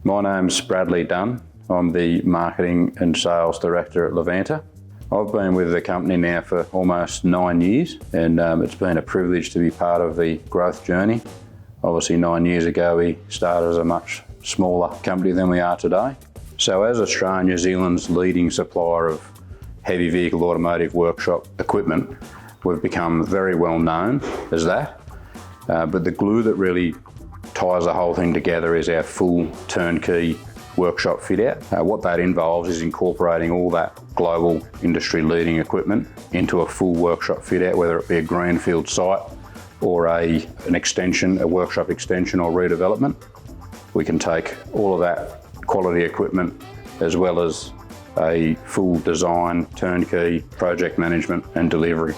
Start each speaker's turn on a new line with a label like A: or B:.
A: My name's Bradley Dunn. I'm the Marketing and Sales Director at Levanta. I've been with the company now for almost 9 years, and it's been a privilege to be part of the growth journey. Obviously 9 years ago we started as a much smaller company than we are today. So as Australia and New Zealand's leading supplier of heavy vehicle automotive workshop equipment, we've become very well known as that. But the glue that really ties the whole thing together is our full turnkey workshop fit out. What that involves is incorporating all that global industry leading equipment into a full workshop fit out, whether it be a greenfield site or an extension, a workshop extension or redevelopment. We can take all of that quality equipment as well as a full design, turnkey, project management and delivery.